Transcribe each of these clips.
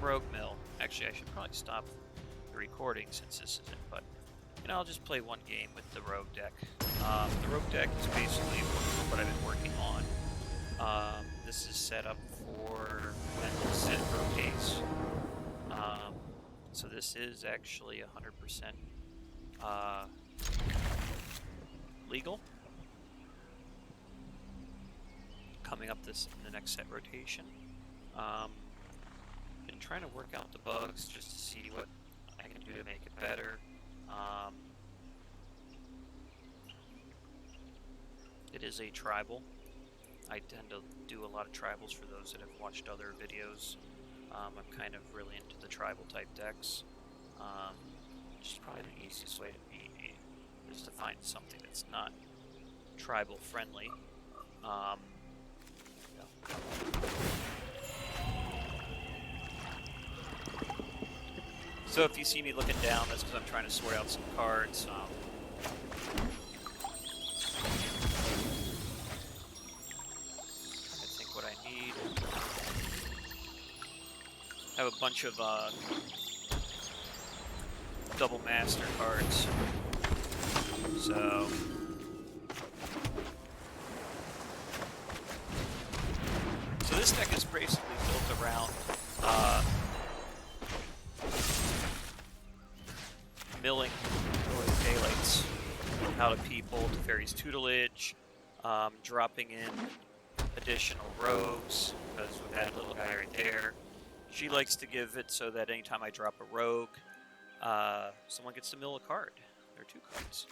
Rogue Mill. Actually, I should probably stop the recording since this isn't, but you know, I'll just play one game with the Rogue deck. The Rogue deck is basically what I've been working on. This is set up for when the set rotates. So this is actually 100% legal. Coming up in the next set rotation. Been trying to work out the bugs just to see what I can do to make it better. It is a tribal. I tend to do a lot of tribals for those that have watched other videos. I'm kind of really into the tribal type decks. Which is probably the easiest way to be is to find something that's not tribal friendly. So if you see me looking down, that's because I'm trying to sort out some cards. Trying to think what I need. I have a bunch of double master cards. So this deck is basically built around milling Northern Daylights out of people, Teferi's tutelage, dropping in additional rogues, because we've had a little guy right there. She likes to give it so that anytime I drop a rogue, someone gets to mill a card. There are 2 cards.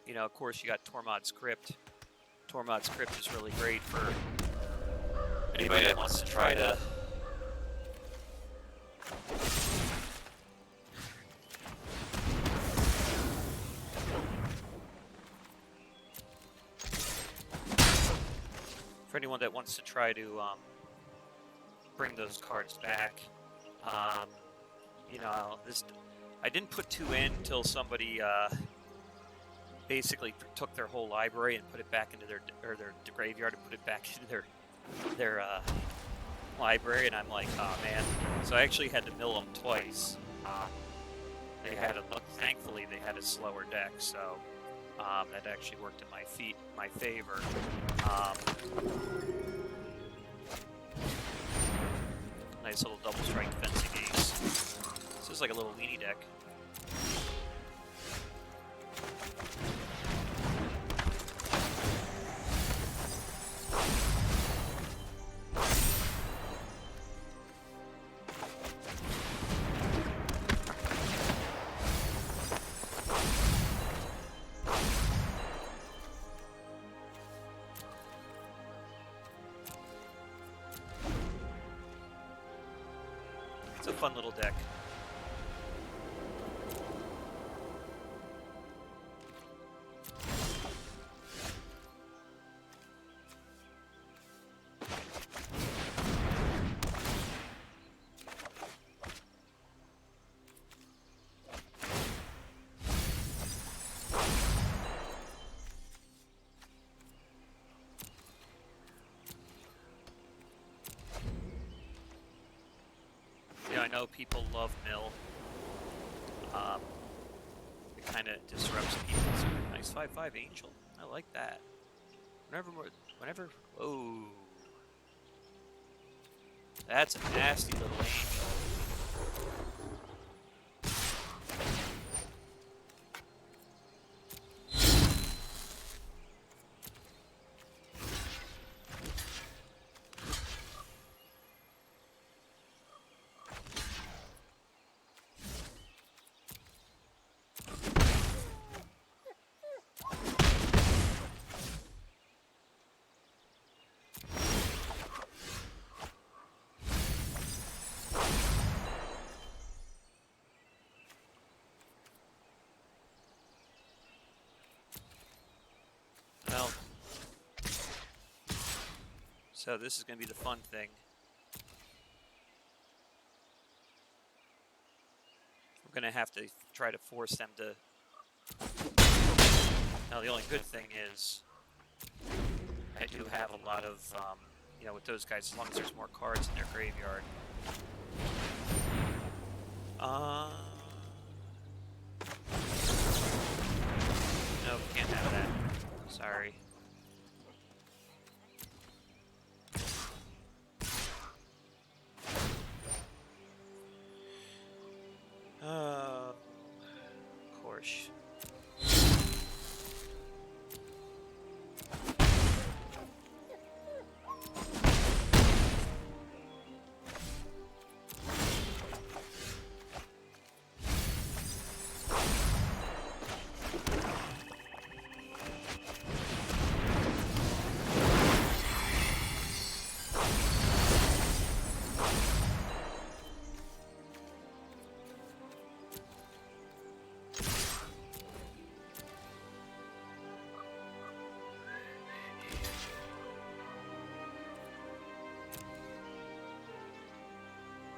You know, of course, you got Tormod's Crypt. Tormod's Crypt is really great for anybody that wants to try to bring those cards back. You know, I didn't put 2 in until somebody basically took their whole library and put it back into their graveyard and put it back into their library, and I'm like, oh man. So I actually had to mill them twice. They had thankfully they had a slower deck, so that actually worked in my favor. Nice little double strike fencing ace. This is like a little weenie deck. It's a fun little deck. I know people love mill. It kind of disrupts people. It's a nice 5/5 angel. I like that. Whoa. That's a nasty little angel. Well, so this is going to be the fun thing. We're going to have to try to force them to... Now the only good thing is I do have a lot of you know, with those guys, as long as there's more cards in their graveyard. No, can't have that. Sorry. Of course.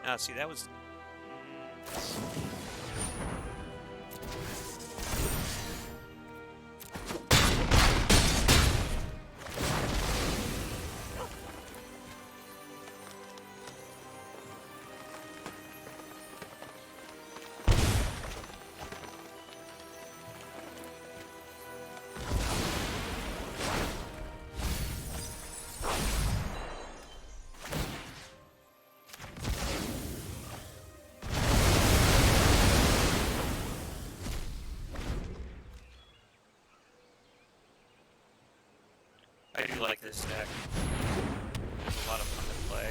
Now, see, that was... I do like this deck. It's a lot of fun to play.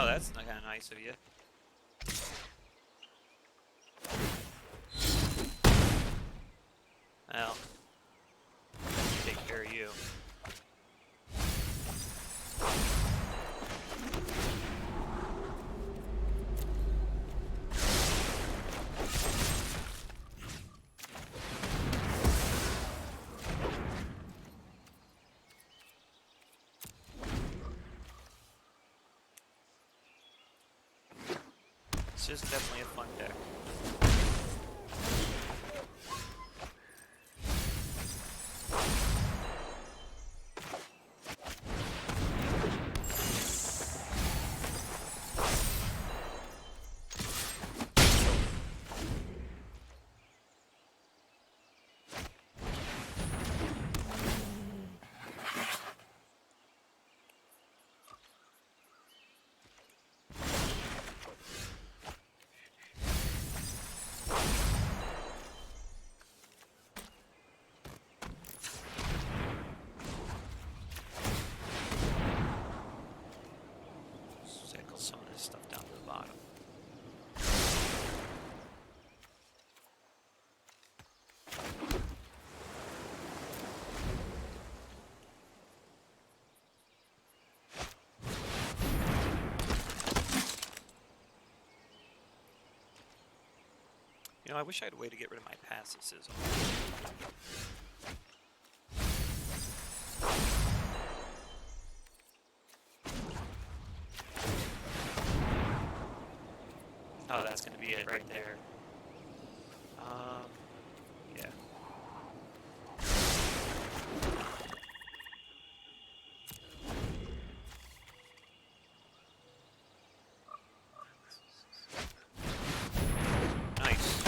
Oh, that's kind of nice of you. Well, take care of you. It's just definitely a fun deck. Cycle some of this stuff down to the bottom. You know, I wish I had a way to get rid of my passivism. Oh, that's going to be it right there. Yeah. Nice.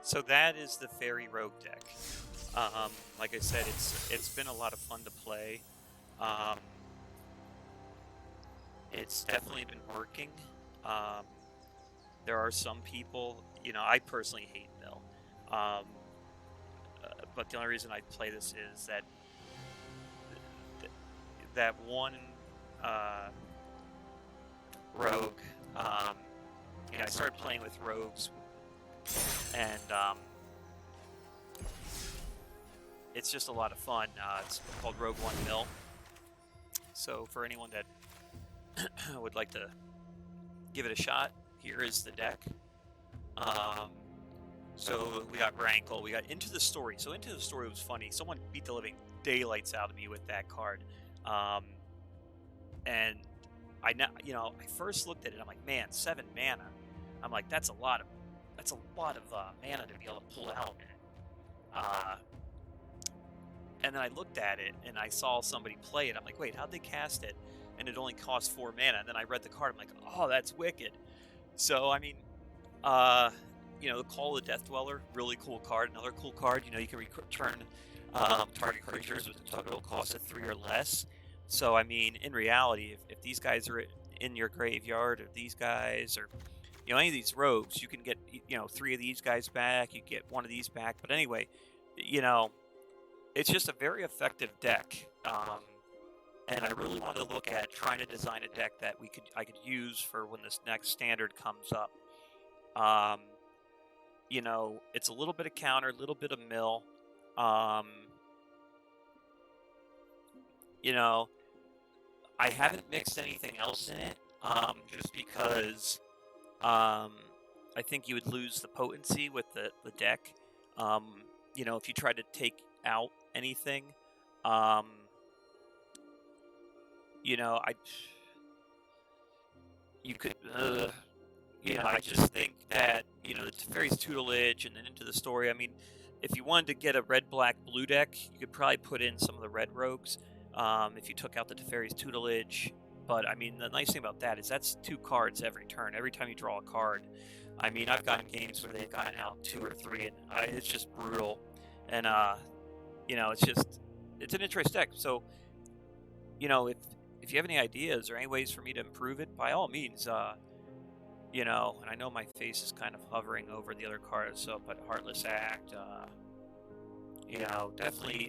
So that is the Fairy Rogue deck. Like I said, it's been a lot of fun to play. Um, it's definitely been working. Um, there are some people, you know, I personally hate Mill. Um, but the only reason I play this is that that one rogue. I started playing with rogues, and it's just a lot of fun. It's called Rogue One Mill. So for anyone that would like to give it a shot, here is the deck. So we got Rankle, we got Into the Story. So Into the Story was funny. Someone beat the living daylights out of me with that card. And I first looked at it, I'm like, man, 7 mana. I'm like, that's a lot of mana to be able to pull out. And then I looked at it and I saw somebody play it. I'm like, wait, how'd they cast it? And it only cost 4 mana. And then I read the card. I'm like, oh, that's wicked. So I mean, the Call of the Death Dweller, really cool card. Another cool card. You can return target creatures with a total cost of 3 or less. So I mean, in reality, if these guys are in your graveyard, or these guys, or any of these rogues, you can get 3 of these guys back. You get 1 of these back. But anyway, it's just a very effective deck. And I really want to look at trying to design a deck that I could use for when this next standard comes up. It's a little bit of counter, a little bit of mill. I haven't mixed anything else in it, just because I think you would lose the potency with the deck. If you tried to take out anything, I just think that, the Teferi's Tutelage and then Into the Story, I mean, if you wanted to get a red, black, blue deck, you could probably put in some of the red rogues, if you took out the Teferi's Tutelage. But, I mean, the nice thing about that is that's 2 cards every turn. Every time you draw a card. I mean, I've gotten games where they've gotten out 2 or 3, and it's just brutal. And, it's an interesting deck. So, if you have any ideas or any ways for me to improve it, by all means, and I know my face is kind of hovering over the other cards, but Heartless Act, definitely